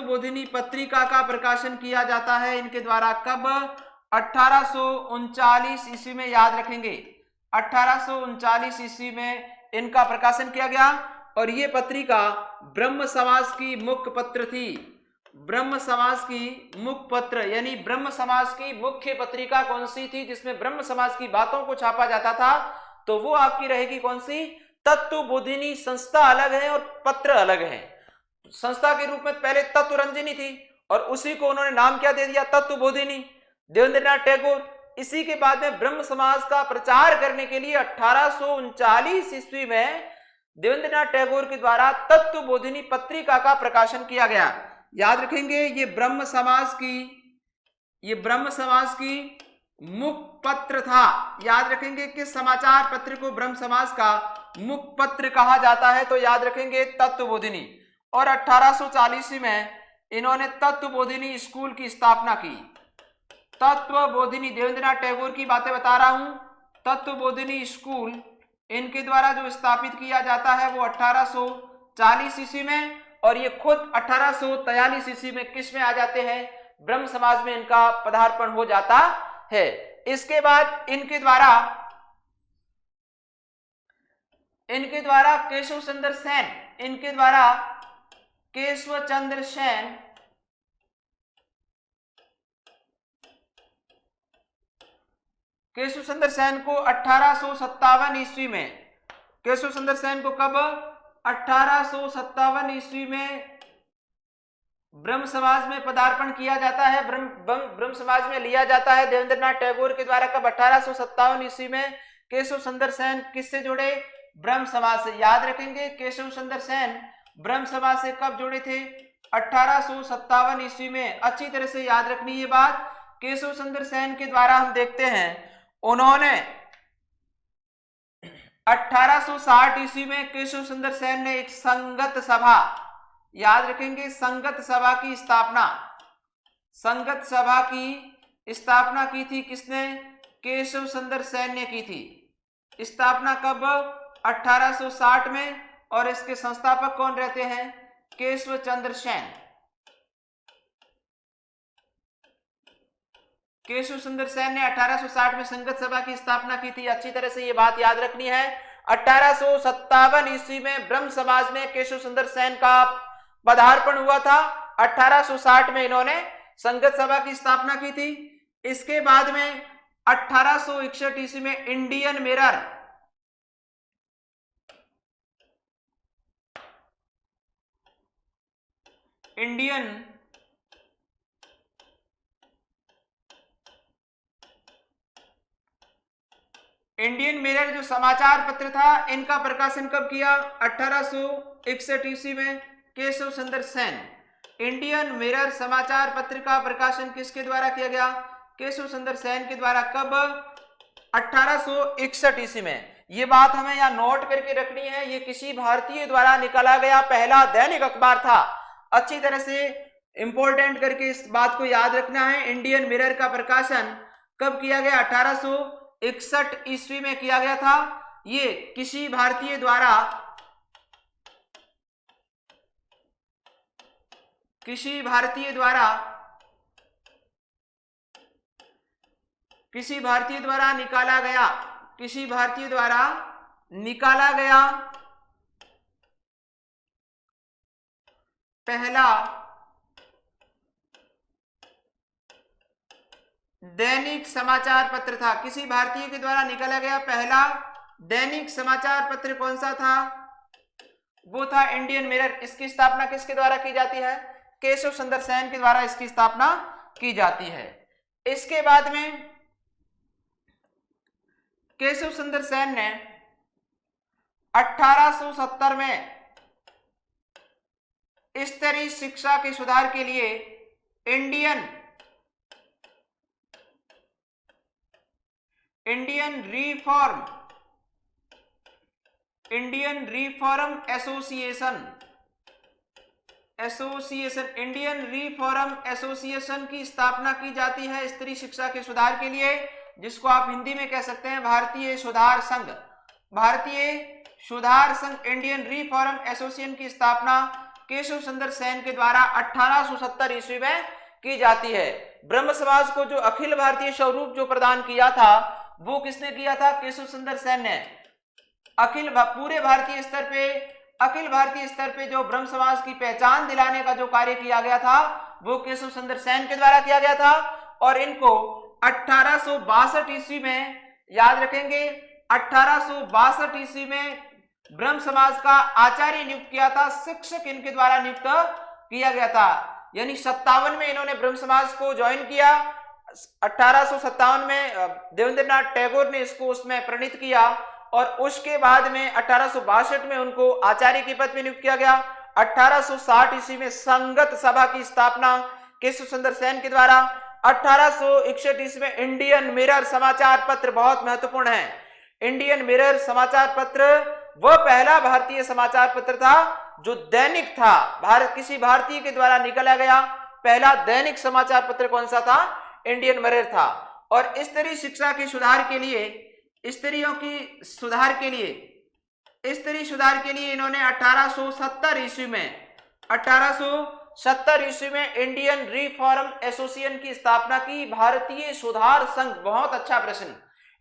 बोधिनी पत्रिका का प्रकाशन किया जाता है इनके द्वारा। कब? 1839 ईस्वी में, याद रखेंगे, 1839 ईस्वी में इनका प्रकाशन किया गया। और ये पत्रिका ब्रह्म समाज की मुख्य पत्र थी। ब्रह्म समाज की मुख्य पत्र यानी ब्रह्म समाज की मुख्य पत्रिका कौन सी थी जिसमें ब्रह्म समाज की बातों को छापा जाता था? तो वो आपकी रहेगी कौन सी? तत्व बोधिनी। संस्था अलग है और पत्र अलग है। संस्था के रूप में पहले तत्व रंजनी थी और उसी को उन्होंने नाम क्या दे दिया, तत्व बोधिनी, देवेंद्रनाथ टैगोर। इसी के बाद में ब्रह्म समाज का प्रचार करने के लिए 1839 ईस्वी में देवेंद्रनाथ टैगोर के द्वारा तत्व बोधिनी पत्रिका का प्रकाशन किया गया। याद रखेंगे ये ब्रह्म समाज की मुख्य पत्र था। याद रखेंगे किस समाचार पत्र को ब्रह्म समाज का मुख्य पत्र कहा जाता है? तो याद रखेंगे तत्व बोधिनी। और 1840 में इन्होंने तत्व बोधिनी स्कूल की स्थापना की। तत्व बोधिनी, देवेंद्रनाथ टैगोर की बातें बता रहा हूं। तत्व बोधिनी स्कूल इनके द्वारा जो स्थापित किया जाता है वो 1840 ईस्वी में, और ये खुद 1843 ईस्वी में किस में आ जाते हैं? ब्रह्म समाज में इनका पदार्पण हो जाता है। इसके बाद इनके द्वारा केशव चंद्र सेन केशव चंद्र सेन को 1857 ईस्वी में, केशव चंद्र सेन को कब? 1857 ईस्वी में ब्रह्म समाज में पदार्पण किया जाता है, ब्रह्म समाज में लिया जाता है देवेंद्रनाथ टैगोर के द्वारा। कब? 1857 ईस्वी में। केशव चंद्र सेन किससे जुड़े? ब्रह्म समाज से। याद रखेंगे केशव चंद्र सेन ब्रह्म समाज से कब जुड़े थे? 1857 ईस्वी में। अच्छी तरह से याद रखनी ये बात। केशव चंद्र सेन के द्वारा हम देखते हैं उन्होंने 1860 ईस्वी में केशव चंद्र सेन ने एक संगत सभा, याद रखेंगे, संगत सभा की स्थापना की थी। किसने? केशव चंद्र सेन ने की थी। स्थापना कब? 1860 में। और इसके संस्थापक कौन रहते हैं? केशव चंद्र सेन। केशव चंद्र सेन ने 1860 में संगत सभा की स्थापना की थी। अच्छी तरह से ये बात याद रखनी है। 1857 ईस्वी में ब्रह्म समाज में केशव चंद्र सेन का पदार्पण हुआ था। 1860 में इन्होंने संगत सभा की स्थापना की थी। इसके बाद में 1861 ईस्वी में इंडियन मिरर जो समाचार पत्र था इनका प्रकाशन कब किया? 1861 ईस्वी में केशव चंद्र सेन। इंडियन मिरर समाचार पत्र का प्रकाशन किसके द्वारा किया गया? केशव चंद्र सेन के द्वारा। कब? 1861 ईस्वी में। ये बात हमें यहां नोट करके रखनी है। ये किसी भारतीय द्वारा निकाला गया पहला दैनिक अखबार था। अच्छी तरह से इंपॉर्टेंट करके इस बात को याद रखना है। इंडियन मिरर का प्रकाशन कब किया गया? 1861 ईस्वी में किया गया था। ये किसी भारतीय द्वारा निकाला गया पहला दैनिक समाचार पत्र था? किसी भारतीय के द्वारा निकाला गया पहला दैनिक समाचार पत्र कौन सा था? वो था इंडियन मिरर। इसकी स्थापना किसके द्वारा की जाती है? केशव सुंदर सेन के द्वारा इसकी स्थापना की जाती है। इसके बाद में केशव सुंदर सेन ने 1870 में स्तरीय शिक्षा के सुधार के लिए इंडियन रिफॉर्म एसोसिएशन की स्थापना की जाती है स्त्री शिक्षा के सुधार के लिए, जिसको आप हिंदी में कह सकते हैं भारतीय सुधार संघ। इंडियन रिफॉर्म एसोसिएशन की स्थापना केशव सुंदर सेन के द्वारा 1870 ईस्वी में की जाती है। ब्रह्म समाज को जो अखिल भारतीय स्वरूप जो प्रदान किया था वो किसने किया था? केशव सुंदर सेन ने। पूरे भारतीय स्तर पे जो ब्रह्म समाज की पहचान दिलाने का जो कार्य किया गया था वो केशव सुंदर सेन के द्वारा किया गया था। और इनको 1862 ईस्वी में, याद रखेंगे, 1862 ईस्वी में ब्रह्म समाज का आचार्य नियुक्त किया था, शिक्षक इनके द्वारा नियुक्त किया गया था। यानी 57 में इन्होंने ब्रह्म समाज को ज्वाइन किया। 1857 में देवेंद्रनाथ टैगोर ने इसको उसमें प्रणीत किया और उसके बाद में 1862 में उनको आचार्य के पद में नियुक्त किया गया। 1860 ईस्वी में संगत सभा की स्थापना केशव सुंदर सेन के द्वारा। 1861 ईस्वी में इंडियन मिरर समाचार पत्र, बहुत महत्वपूर्ण है। इंडियन मिरर समाचार पत्र वह पहला भारतीय समाचार पत्र था जो दैनिक था। किसी भारतीय के द्वारा निकाला गया पहला दैनिक समाचार पत्र कौन सा था? इंडियन मिरर था। और स्त्री शिक्षा के सुधार के लिए, स्त्री सुधार के लिए इन्होंने 1870 ईस्वी में इंडियन रिफॉर्म एसोसिएशन की स्थापना की। भारतीय सुधार संघ, बहुत अच्छा प्रश्न।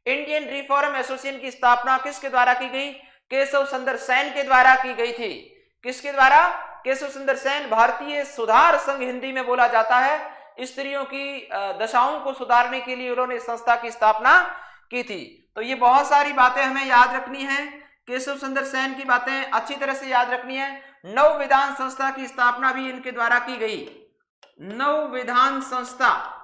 इंडियन रिफॉर्म एसोसिएशन की स्थापना किसके द्वारा की गई? केशव सुंदर सेन के द्वारा की गई थी। किसके द्वारा? केशव सुंदर सेन। भारतीय सुधार संघ हिंदी में बोला जाता है। स्त्रियों की दशाओं को सुधारने के लिए उन्होंने संस्था की स्थापना की थी। तो ये बहुत सारी बातें हमें याद रखनी है। केशव सुंदर सेन की बातें अच्छी तरह से याद रखनी है। नव विधान संस्था की स्थापना भी इनके द्वारा की गई। नव विधान संस्था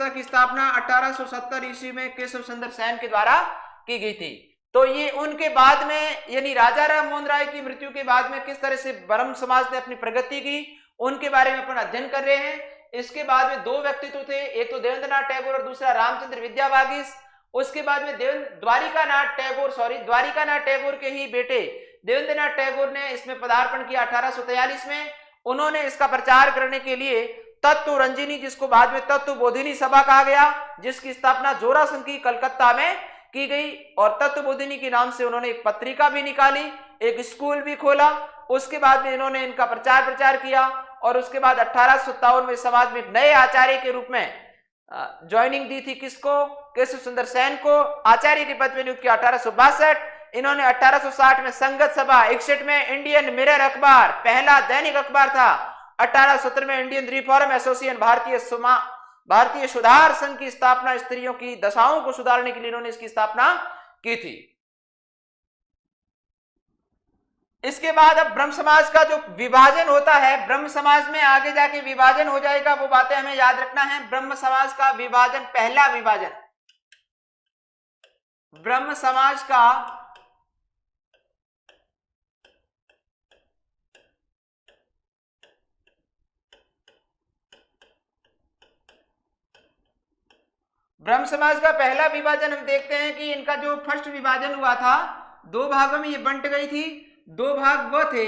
की स्थापना 1870 ईस्वी में केशव सुंदर सेन के द्वारा की गई थी। तो ये उनके बाद में, यानी राजा राम मोहन राय की मृत्यु के बाद में किस तरह से ब्रह्म समाज ने अपनी प्रगति की, उनके बारे में अपन अध्ययन कर रहे हैं। इसके बाद में दो व्यक्तित्व थे, एक तो देवेंद्रनाथ टैगोर और दूसरा रामचंद्र विद्यावागीश। उसके बाद में द्वारिकानाथ टैगोर के ही बेटे देवेंद्रनाथ टैगोर ने इसमें पदार्पण किया 1843 में। उन्होंने इसका प्रचार करने के लिए तत्व रंजिनी, जिसको बाद में तत्व बोधिनी सभा कहा गया, जिसकी स्थापना जोरासंघ की कलकत्ता में की गई, और तत्व बोधिनी के नाम से उन्होंने एक पत्रिका भी निकाली, एक स्कूल भी खोला। उसके बाद में इन्होंने इनका प्रचार किया और उसके बाद 1857 में समाज में नए आचार्य के रूप में ज्वाइनिंग दी थी। किसको? केशव सुंदर सेन को आचार्य के पद में नियुक्त किया 1862। इन्होंने 1860 में संगत सभा, 61 में इंडियन मिरर अखबार, पहला दैनिक अखबार था। 1870 में इंडियन रिफॉर्म एसोसिएशन, भारतीय सुधार संघ की स्थापना, स्त्रियों की दशाओं को सुधारने के लिए इन्होंने इसकी स्थापना की थी। इसके बाद अब ब्रह्म समाज का जो विभाजन होता है, ब्रह्म समाज में आगे जाके विभाजन हो जाएगा, वो बातें हमें याद रखना है। ब्रह्म समाज का विभाजन, पहला विभाजन ब्रह्म समाज का पहला विभाजन हम देखते हैं कि इनका जो फर्स्ट विभाजन हुआ था, दो भागों में ये बंट गई थी। दो भाग वो थे,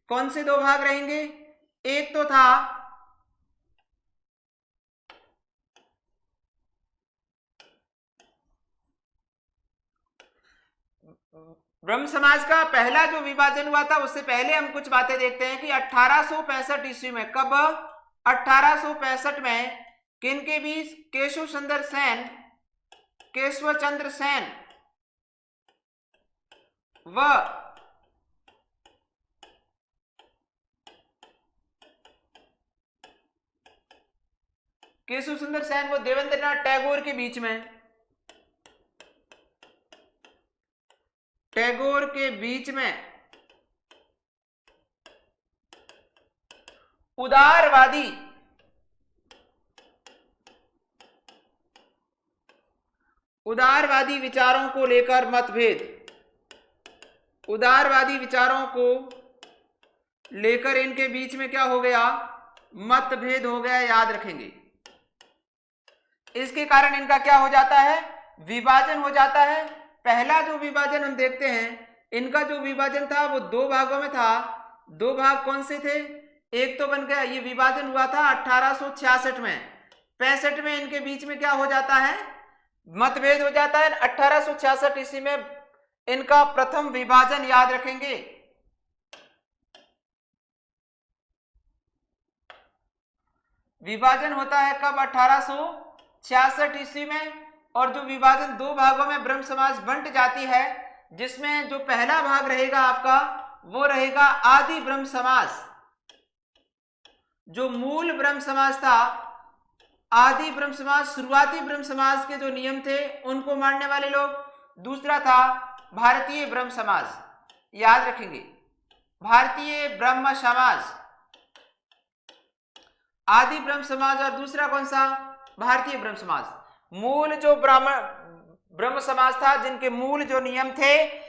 कौन से दो भाग रहेंगे? एक तो था ब्रह्म समाज का पहला जो विभाजन हुआ था, उससे पहले हम कुछ बातें देखते हैं कि 1865 ईस्वी में, कब? 1865 में किनके बीच? केशवचंद्र सेन व केशव सुंदर सेन वो देवेंद्रनाथ टैगोर के बीच में, टैगोर के बीच में उदारवादी विचारों को लेकर मतभेद, उदारवादी विचारों को लेकर इनके बीच में क्या हो गया, मतभेद हो गया, याद रखेंगे। इसके कारण इनका क्या हो जाता है, विभाजन हो जाता है। पहला जो विभाजन हम देखते हैं, इनका जो विभाजन था वो दो भागों में था। दो भाग कौन से थे, एक तो बन गया, ये विभाजन हुआ था 1866 में, 65 में इनके बीच में क्या हो जाता है, मतभेद हो जाता है। 1866 ईस्वी में इनका प्रथम विभाजन, याद रखेंगे। विभाजन होता है कब, 1866 ईस्वी में। और जो विभाजन दो भागों में ब्रह्म समाज बंट जाती है, जिसमें जो पहला भाग रहेगा आपका वो रहेगा आदि ब्रह्म समाज। जो मूल ब्रह्म समाज था, आदि ब्रह्म समाज, शुरुआती ब्रह्म समाज के जो नियम थे उनको मानने वाले लोग। दूसरा था भारतीय ब्रह्म समाज, याद रखेंगे, भारतीय ब्रह्म समाज, आदि ब्रह्म समाज। और दूसरा कौन सा, भारतीय ब्रह्म समाज। मूल जो ब्रह्म समाज था, जिनके मूल जो नियम थे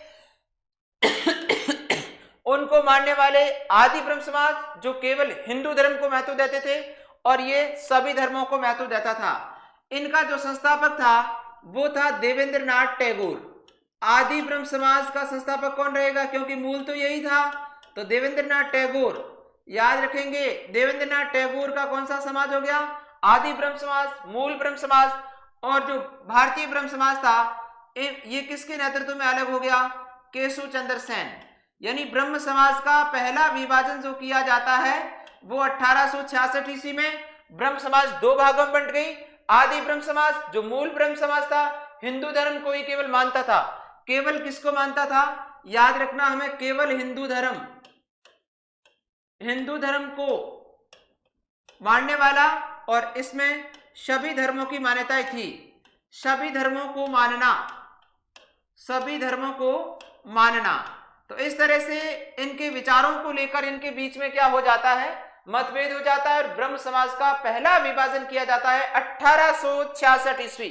उनको मानने वाले आदि ब्रह्म समाज, जो केवल हिंदू धर्म को महत्व देते थे और ये सभी धर्मों को महत्व देता था। इनका जो संस्थापक था वो था देवेंद्रनाथ टैगोर। आदि ब्रह्म समाज का संस्थापक कौन रहेगा, क्योंकि मूल तो यही था, तो देवेंद्रनाथ टैगोर, याद रखेंगे। देवेंद्रनाथ टैगोर का कौन सा समाज हो गया, आदि ब्रह्म समाज, मूल ब्रह्म समाज। और जो भारतीय ब्रह्म समाज था ये किसके नेतृत्व में अलग हो गया, केशव चंद्र सेन। यानी ब्रह्म समाज का पहला विभाजन जो किया जाता है वो 1866 ईस्वी में ब्रह्म समाज दो भागों में बंट गई। आदि ब्रह्म समाज जो मूल ब्रह्म समाज था, हिंदू धर्म को ही केवल मानता था। केवल किसको मानता था, याद रखना हमें, केवल हिंदू धर्म, हिंदू धर्म को मानने वाला। और इसमें सभी धर्मों की मान्यताएं थी, सभी धर्मों को मानना, सभी धर्मों को मानना। तो इस तरह से इनके विचारों को लेकर इनके बीच में क्या हो जाता है, मतभेद हो जाता है। और ब्रह्म समाज का पहला विभाजन किया जाता है 1866 ईस्वी।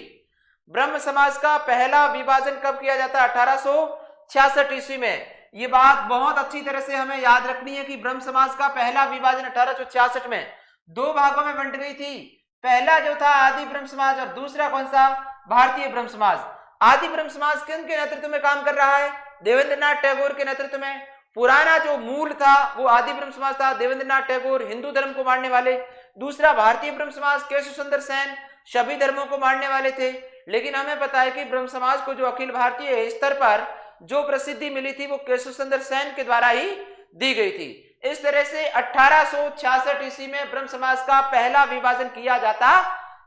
ब्रह्म समाज का पहला विभाजन कब किया जाता है, 1866 ईस्वी में। ये बात बहुत अच्छी तरह से हमें याद रखनी है कि ब्रह्म समाज का पहला विभाजन 1866 में दो भागों में बंट गई थी। पहला जो था आदि ब्रह्म समाज और दूसरा कौन सा, भारतीय ब्रह्म समाज। आदि ब्रह्म समाज किनके नेतृत्व में काम कर रहा है, देवेंद्रनाथ टैगोर के नेतृत्व में। पुराना जो मूल था वो आदि ब्रह्म समाज था, देवेंद्रनाथ टैगोर हिंदू धर्म को मानने वाले। दूसरा भारतीय ब्रह्म समाज, केशव सुंदर सेन सभी धर्मों को मानने वाले थे। लेकिन हमें पता है कि ब्रह्म समाज को जो अखिल भारतीय स्तर पर जो प्रसिद्धि मिली थी वो केशव सुंदर सेन के द्वारा ही दी गई थी। इस तरह से 1866 ईस्वी में ब्रह्म समाज का पहला विभाजन किया जाता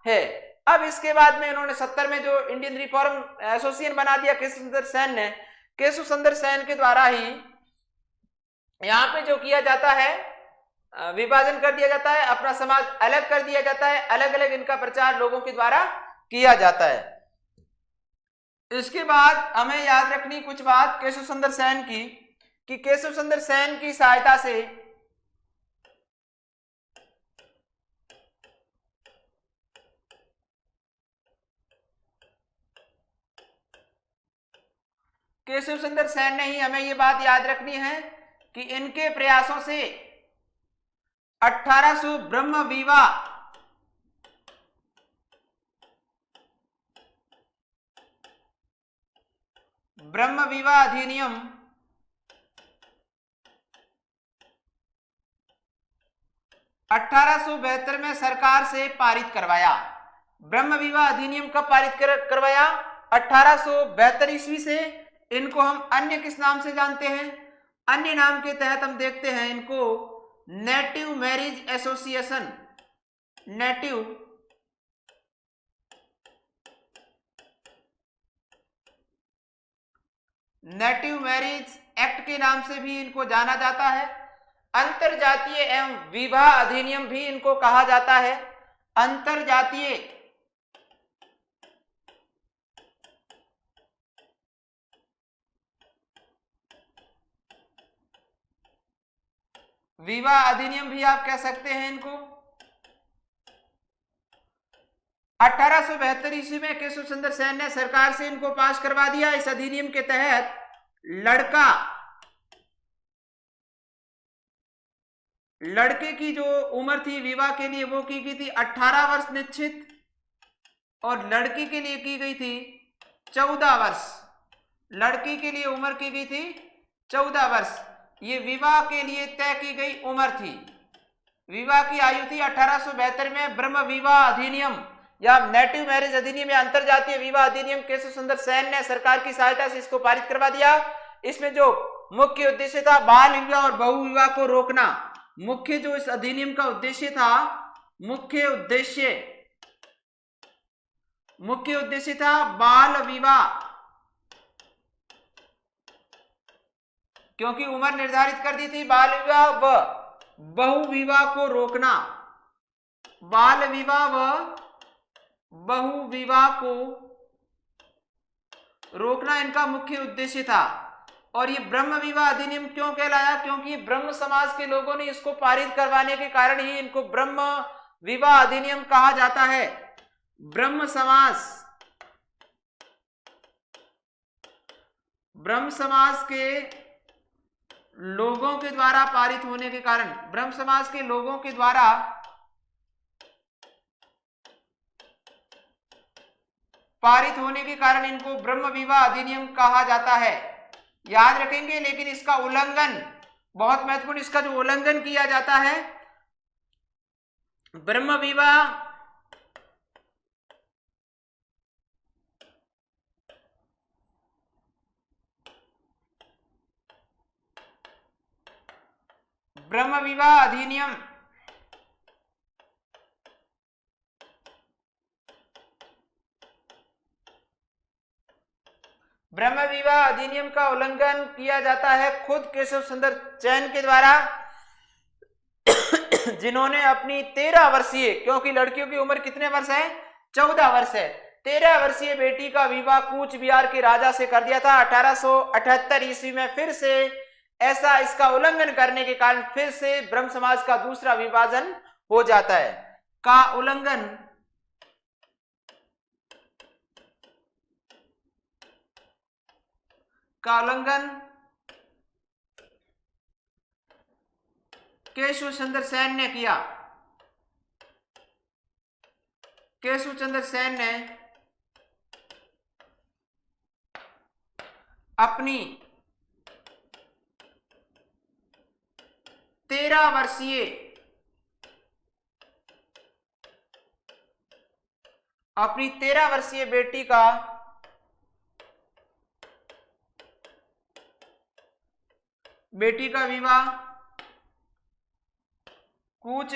है। अब इसके बाद में उन्होंने 70 में जो इंडियन रिफॉर्म एसोसिएशन बना दिया केशव सुंदर सेन ने, केशव सुंदर सेन के द्वारा ही यहाँ पे जो किया जाता है, विभाजन कर दिया जाता है, अपना समाज अलग कर दिया जाता है, अलग अलग इनका प्रचार लोगों के द्वारा किया जाता है। इसके बाद हमें याद रखनी कुछ बात केशव सुंदर सेन की, कि केशव सुंदर सेन की सहायता से केशव सुंदर सेन ने ही, हमें ये बात याद रखनी है कि इनके प्रयासों से 1800 ब्रह्म विवाह अधिनियम 1872 में सरकार से पारित करवाया। ब्रह्म विवाह अधिनियम कब पारित करवाया, 1872 ईस्वी से। इनको हम अन्य किस नाम से जानते हैं, अन्य नाम के तहत हम देखते हैं इनको native marriage association, native marriage act के नाम से भी इनको जाना जाता है। अंतरजातीय एवं विवाह अधिनियम भी इनको कहा जाता है। अंतरजातीय विवाह अधिनियम भी आप कह सकते हैं इनको। 1872 ईस्वी में केशव चंद्र सेन ने सरकार से इनको पास करवा दिया। इस अधिनियम के तहत लड़के की जो उम्र थी विवाह के लिए वो की गई थी 18 वर्ष निश्चित, और लड़की के लिए की गई थी 14 वर्ष। लड़की के लिए उम्र की गई थी 14 वर्ष। ये विवाह के लिए तय की गई उम्र थी। विवाह की आयु थी 1872 में। ब्रह्म विवाह अधिनियम या नेटिव मैरिज अधिनियम या अंतरजातीय विवाह अधिनियम केशव सुंदर सेन ने सरकार की सहायता से इसको पारित करवा दिया। इसमें जो मुख्य उद्देश्य था बाल विवाह और बहु विवाह को रोकना। मुख्य जो इस अधिनियम का उद्देश्य था, मुख्य उद्देश्य था बाल विवाह, क्योंकि उम्र निर्धारित कर दी थी। बाल विवाह व बहु विवाह को रोकना, बाल विवाह व बहु विवाह को रोकना इनका मुख्य उद्देश्य था। और ये ब्रह्म विवाह अधिनियम क्यों कहलाया? क्योंकि ब्रह्म समाज के लोगों ने इसको पारित करवाने के कारण ही इनको ब्रह्म विवाह अधिनियम कहा जाता है। ब्रह्म समाज के लोगों के द्वारा पारित होने के कारण, ब्रह्म समाज के लोगों के द्वारा पारित होने के कारण इनको ब्रह्म विवाह अधिनियम कहा जाता है। याद रखेंगे। लेकिन इसका उल्लंघन बहुत महत्वपूर्ण, इसका जो उल्लंघन किया जाता है ब्रह्म विवाह अधिनियम ब्रह्म विवाह अधिनियम का उल्लंघन किया जाता है खुद केशव सुंदर सेन के द्वारा, जिन्होंने अपनी 13 वर्षीय, क्योंकि लड़कियों की उम्र कितने वर्ष है? 14 वर्ष है, 13 वर्षीय बेटी का विवाह कूच बिहार के राजा से कर दिया था 1878 ईस्वी में। फिर से ऐसा इसका उल्लंघन करने के कारण फिर से ब्रह्म समाज का दूसरा विभाजन हो जाता है। का उल्लंघन केशव चंद्र सेन ने किया। केशव चंद्र सेन ने अपनी 13 वर्षीय बेटी का विवाह कूच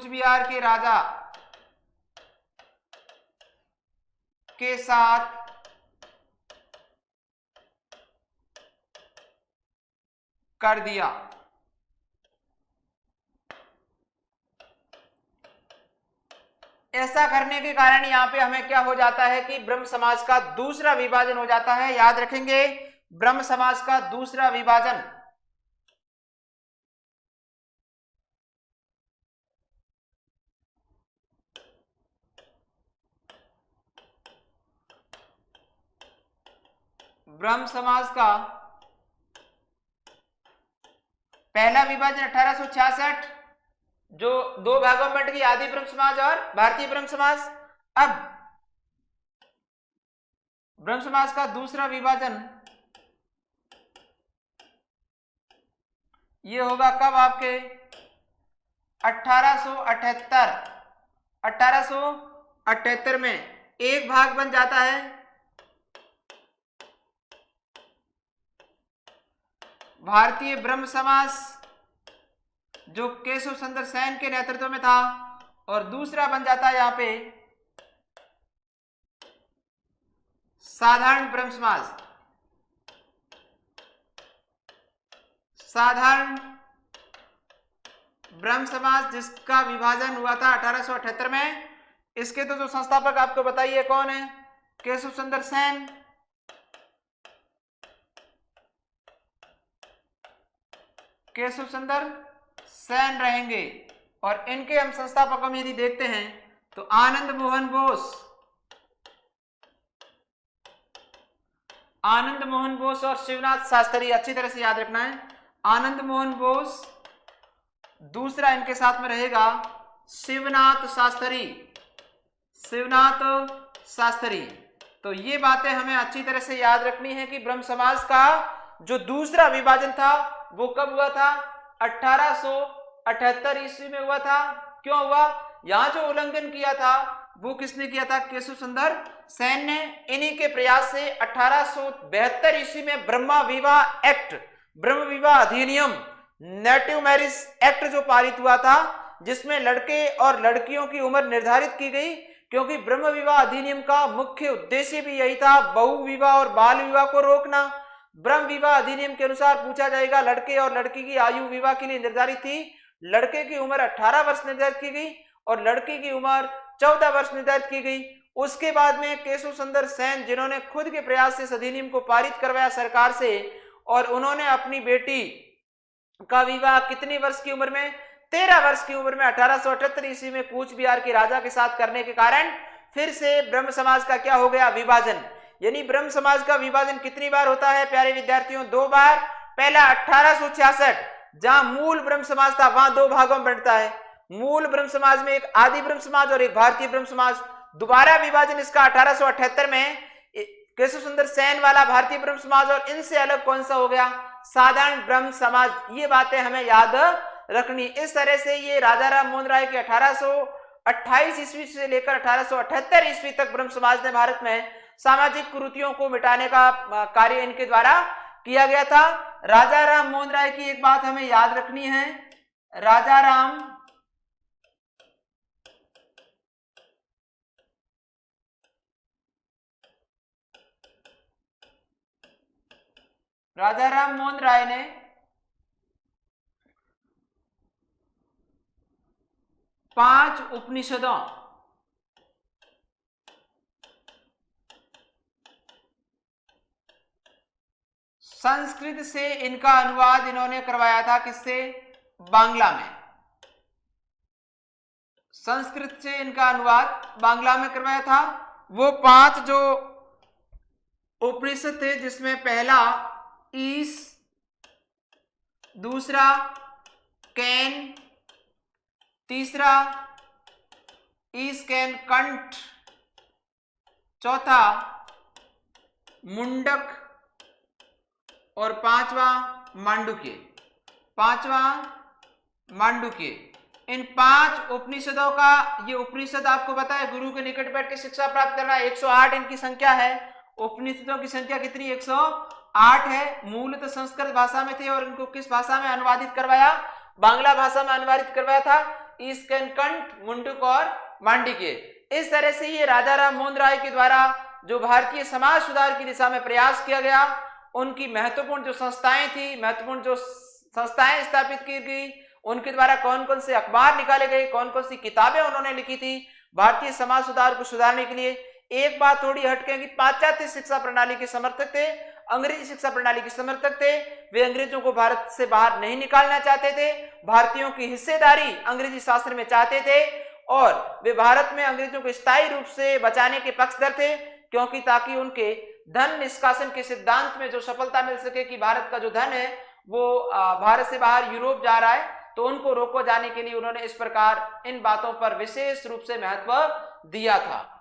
बिहार के राजा के साथ कर दिया। ऐसा करने के कारण यहां पे हमें क्या हो जाता है कि ब्रह्म समाज का दूसरा विभाजन हो जाता है। याद रखेंगे, ब्रह्म समाज का दूसरा विभाजन। ब्रह्म समाज का पहला विभाजन 1866, जो 2 भागों में बट गई, आदि ब्रह्म समाज और भारतीय ब्रह्म समाज। अब ब्रह्म समाज का दूसरा विभाजन ये होगा कब? आपके 1878 में एक भाग बन जाता है भारतीय ब्रह्म समाज, जो केशव चंद्र सेन के नेतृत्व में था, और दूसरा बन जाता है यहां पे साधारण ब्रह्म समाज। साधारण ब्रह्म समाज जिसका विभाजन हुआ था 1878 में। इसके तो जो संस्थापक आपको बताइए कौन है? केशव चंद्र सेन। केशव चंद्र सेन रहेंगे। और इनके हम संस्थापकों में यदि देखते हैं तो आनंद मोहन बोस, आनंद मोहन बोस और शिवनाथ शास्त्री, अच्छी तरह से याद रखना है। आनंद मोहन बोस, दूसरा इनके साथ में रहेगा शिवनाथ शास्त्री, शिवनाथ शास्त्री। तो ये बातें हमें अच्छी तरह से याद रखनी है कि ब्रह्म समाज का जो दूसरा विभाजन था वो कब हुआ था? 1878 ईस्वी में हुआ था। क्यों हुआ? यहां जो उल्लंघन किया था वो किसने किया था? केशव चंद्र सेन ने। इन्हीं के प्रयास से 1872 ईस्वी में ब्रह्मा विवाह एक्ट, ब्रह्म विवाह अधिनियम, नेटिव मैरिज एक्ट जो पारित हुआ था, जिसमें लड़के और लड़कियों की उम्र निर्धारित की गई, क्योंकि ब्रह्म विवाह अधिनियम का मुख्य उद्देश्य भी यही था, बहु विवाह और बाल विवाह को रोकना। ब्रह्म विवाह अधिनियम के अनुसार पूछा जाएगा, लड़के और लड़की की आयु विवाह के लिए निर्धारित थी। लड़के की उम्र 18 वर्ष निर्धारित की गई और लड़की की उम्र 14 वर्ष निर्धारित की गई। उसके बाद में केशव चंद्र सेन, जिन्होंने खुद के प्रयास से इस अधिनियम को पारित करवाया सरकार से, और उन्होंने अपनी बेटी का विवाह कितनी वर्ष की उम्र में? 13 वर्ष की उम्र में 1878 ईस्वी में कूच बिहार के राजा के साथ करने के कारण फिर से ब्रह्म समाज का क्या हो गया? विभाजन। यानी ब्रह्म समाज का विभाजन कितनी बार होता है प्यारे विद्यार्थियों? 2 बार। पहला 1866, जहां मूल ब्रह्म समाज था वहां 2 भागों में बंटता है। मूल ब्रह्म समाज में एक आदि ब्रह्म समाज और एक भारतीय ब्रह्म समाज। दोबारा विभाजन इसका 1878 में केशव चंद्र सेन वाला भारतीय ब्रह्म समाज, और इनसे अलग कौन सा हो गया? साधारण ब्रह्म समाज। ये बातें हमें याद रखनी। इस तरह से ये राजा राम मोहन राय के 1828 ईस्वी से लेकर 1878 ईस्वी तक ब्रह्म समाज ने भारत में सामाजिक कुरीतियों को मिटाने का कार्य इनके द्वारा किया गया था। राजा राम मोहन राय की एक बात हमें याद रखनी है। राजा राम मोहन राय ने पांच उपनिषदों, संस्कृत से इनका अनुवाद इन्होंने करवाया था। किससे? बांग्ला में। संस्कृत से इनका अनुवाद बांग्ला में करवाया था। वो 5 जो उपनिषद थे, जिसमें पहला ईश, दूसरा कैन, तीसरा ईश कैन कंठ, चौथा मुंडक और पांचवा मांडुक्य। इन 5 उपनिषदों का, ये उपनिषद आपको पता है गुरु के निकट बैठ के शिक्षा प्राप्त करना, 108 इनकी संख्या है। उपनिषदों की संख्या कितनी? 108 है। मूलतः संस्कृत भाषा में थे और इनको किस भाषा में अनुवादित करवाया? बांग्ला भाषा में अनुवादित करवाया था। ईशकन कंठ, मुंडक और मांडुक्य। इस तरह से ये राजा राम मोहन राय के द्वारा जो भारतीय समाज सुधार की दिशा में प्रयास किया गया, उनकी महत्वपूर्ण जो संस्थाएं थी, महत्वपूर्ण जो संस्थाएं स्थापित की गई, उनके द्वारा कौन कौन से अखबार निकाले गए, कौन कौन सी किताबें उन्होंने लिखी थी भारतीय समाज सुधार को सुधारने के लिए। एक बात थोड़ी हटके कि पाश्चात्य शिक्षा प्रणाली के समर्थक थे, अंग्रेजी शिक्षा प्रणाली के समर्थक थे। वे अंग्रेजों को भारत से बाहर नहीं निकालना चाहते थे, भारतीयों की हिस्सेदारी अंग्रेजी शासन में चाहते थे, और वे भारत में अंग्रेजों को स्थायी रूप से बचाने के पक्षधर थे, क्योंकि ताकि उनके धन निष्कासन के सिद्धांत में जो सफलता मिल सके कि भारत का जो धन है वो भारत से बाहर यूरोप जा रहा है, तो उनको रोको जाने के लिए उन्होंने इस प्रकार इन बातों पर विशेष रूप से महत्व दिया था।